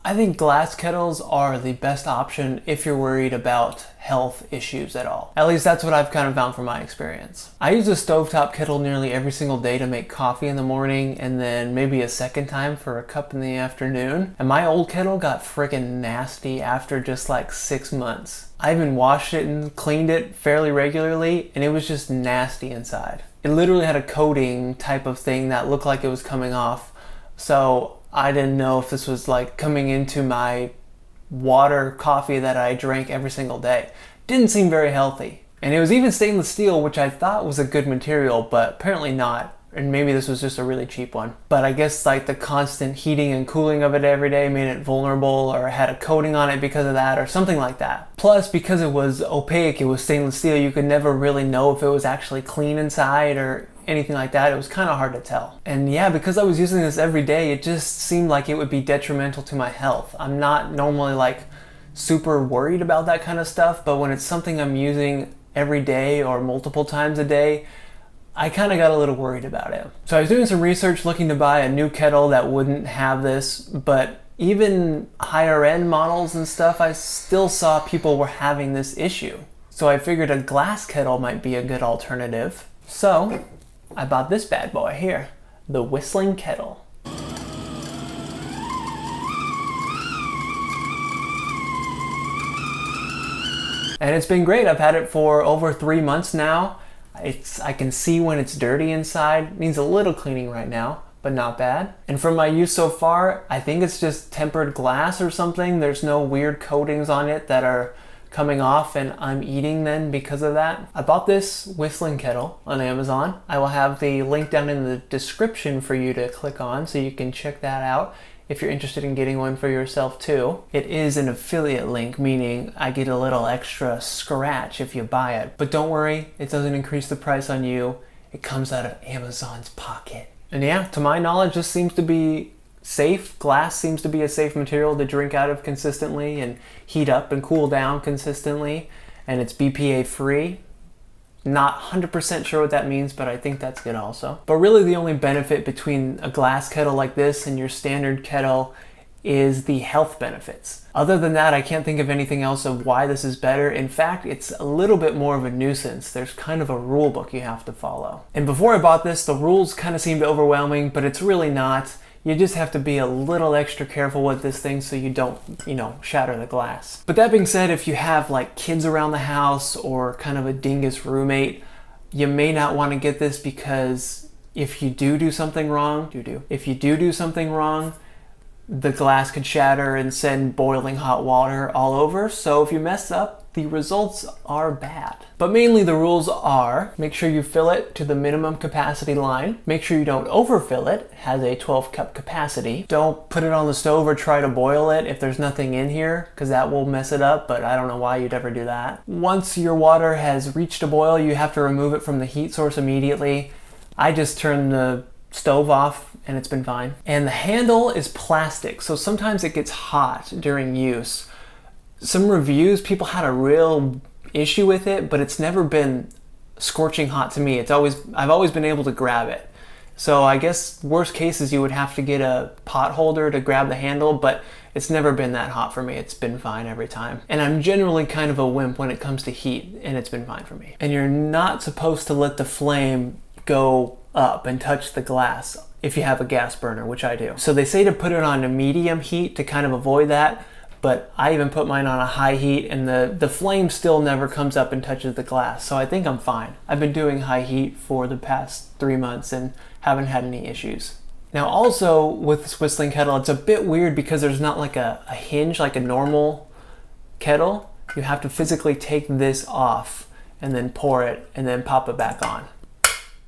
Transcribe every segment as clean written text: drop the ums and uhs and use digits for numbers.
I think glass kettles are the best option if you're worried about health issues at all. At least that's what I've kind of found from my experience. I use a stovetop kettle nearly every single day to make coffee in the morning, and then maybe a second time for a cup in the afternoon. And my old kettle got freaking nasty after just like 6 months. I even washed it and cleaned it fairly regularly, and it was just nasty inside. It literally had a coating type of thing that looked like it was coming off. So I didn't know if this was like coming into my water coffee that I drank every single day. Didn't seem very healthy. And it was even stainless steel, which I thought was a good material, but apparently not. And maybe this was just a really cheap one. But I guess like the constant heating and cooling of it every day made it vulnerable, or had a coating on it because of that, or something like that. Plus, because it was opaque, it was stainless steel, you could never really know if it was actually clean inside or anything like that. It was kind of hard to tell. And yeah, because I was using this every day, it just seemed like it would be detrimental to my health. I'm not normally like super worried about that kind of stuff, but when it's something I'm using every day or multiple times a day, I kind of got a little worried about it. So I was doing some research looking to buy a new kettle that wouldn't have this, but even higher end models and stuff, I still saw people were having this issue. So I figured a glass kettle might be a good alternative. So I bought this bad boy here, the Whistling Kettle. And it's been great. I've had it for over 3 months now. I can see when it's dirty inside. It needs a little cleaning right now, but not bad. And from my use so far, I think it's just tempered glass or something. There's no weird coatings on it that are coming off and I'm eating then because of that. I bought this Whistling Kettle on Amazon. I will have the link down in the description for you to click on so you can check that out if you're interested in getting one for yourself too. It is an affiliate link, meaning I get a little extra scratch if you buy it. But don't worry, it doesn't increase the price on you. It comes out of Amazon's pocket. And yeah, to my knowledge, this seems to be safe. Glass seems to be a safe material to drink out of consistently and heat up and cool down consistently. And it's BPA free. Not 100% sure what that means, but I think that's good also. But really the only benefit between a glass kettle like this and your standard kettle is the health benefits. Other than that, I can't think of anything else of why this is better. In fact, it's a little bit more of a nuisance. There's kind of a rule book you have to follow. And before I bought this, the rules kind of seemed overwhelming, but it's really not. You just have to be a little extra careful with this thing so you don't, shatter the glass. But that being said, if you have like kids around the house or kind of a dingus roommate, you may not want to get this because if you do something wrong, the glass could shatter and send boiling hot water all over. So if you mess up, the results are bad. But mainly the rules are, make sure you fill it to the minimum capacity line. Make sure you don't overfill it. It has a 12 cup capacity. Don't put it on the stove or try to boil it if there's nothing in here, because that will mess it up, but I don't know why you'd ever do that. Once your water has reached a boil, you have to remove it from the heat source immediately. I just turned the stove off and it's been fine. And the handle is plastic, so sometimes it gets hot during use. Some reviews, people had a real issue with it, but it's never been scorching hot to me. I've always been able to grab it. So I guess worst case is you would have to get a pot holder to grab the handle, but it's never been that hot for me. It's been fine every time. And I'm generally kind of a wimp when it comes to heat, and it's been fine for me. And you're not supposed to let the flame go up and touch the glass if you have a gas burner, which I do. So they say to put it on a medium heat to kind of avoid that, but I even put mine on a high heat and the flame still never comes up and touches the glass. So I think I'm fine. I've been doing high heat for the past 3 months and haven't had any issues. Now also with this Whistling Kettle, it's a bit weird because there's not like a hinge like a normal kettle. You have to physically take this off and then pour it and then pop it back on.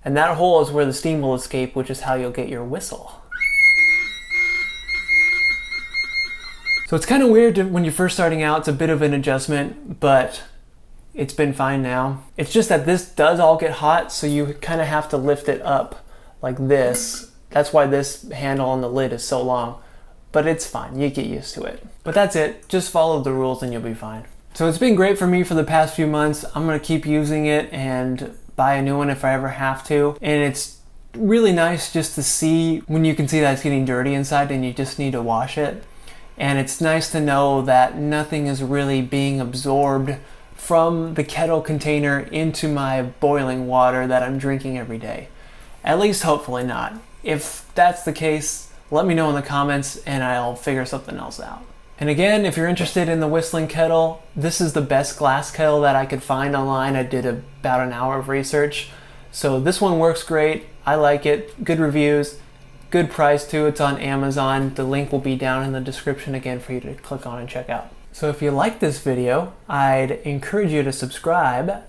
And that hole is where the steam will escape, which is how you'll get your whistle. So it's kind of weird when you're first starting out. It's a bit of an adjustment, but it's been fine now. It's just that this does all get hot, so you kind of have to lift it up like this. That's why this handle on the lid is so long, but it's fine. You get used to it. But that's it. Just follow the rules and you'll be fine. So it's been great for me for the past few months. I'm gonna keep using it and buy a new one if I ever have to. And it's really nice just to see when you can see that it's getting dirty inside and you just need to wash it. And it's nice to know that nothing is really being absorbed from the kettle container into my boiling water that I'm drinking every day. At least hopefully not. If that's the case, let me know in the comments and I'll figure something else out. And again, if you're interested in the whistling kettle, this is the best glass kettle that I could find online. I did about an hour of research. So this one works great. I like it. Good reviews. Good price too. It's on Amazon. The link will be down in the description again for you to click on and check out. So if you like this video, I'd encourage you to subscribe.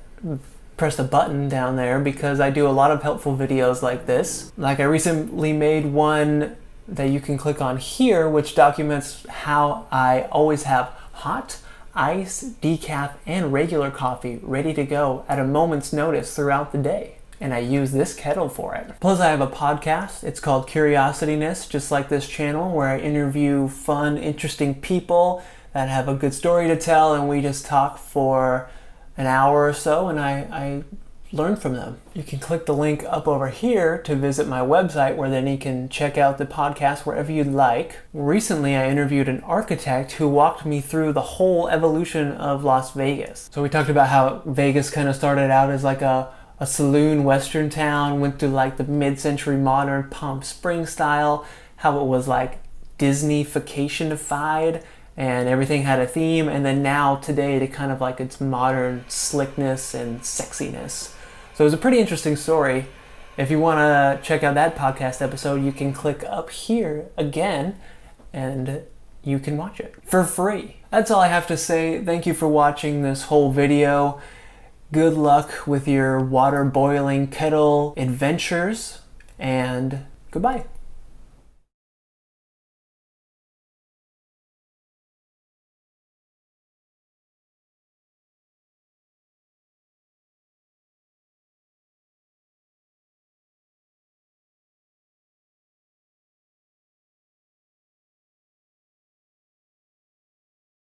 Press the button down there because I do a lot of helpful videos like this. Like I recently made one that you can click on here, which documents how I always have hot, ice, decaf, and regular coffee ready to go at a moment's notice throughout the day. And I use this kettle for it. Plus I have a podcast. It's called Curiosityness, just like this channel, where I interview fun, interesting people that have a good story to tell, and we just talk for an hour or so, and I learn from them. You can click the link up over here to visit my website, where then you can check out the podcast wherever you'd like. Recently, I interviewed an architect who walked me through the whole evolution of Las Vegas. So we talked about how Vegas kind of started out as like a saloon western town, went through like the mid-century modern Palm Springs style, how it was like Disney-fication-ified, and everything had a theme, and then now today to kind of like its modern slickness and sexiness. So it was a pretty interesting story. If you want to check out that podcast episode, you can click up here again and you can watch it for free. That's all I have to say. Thank you for watching this whole video. Good luck with your water boiling kettle adventures, and goodbye.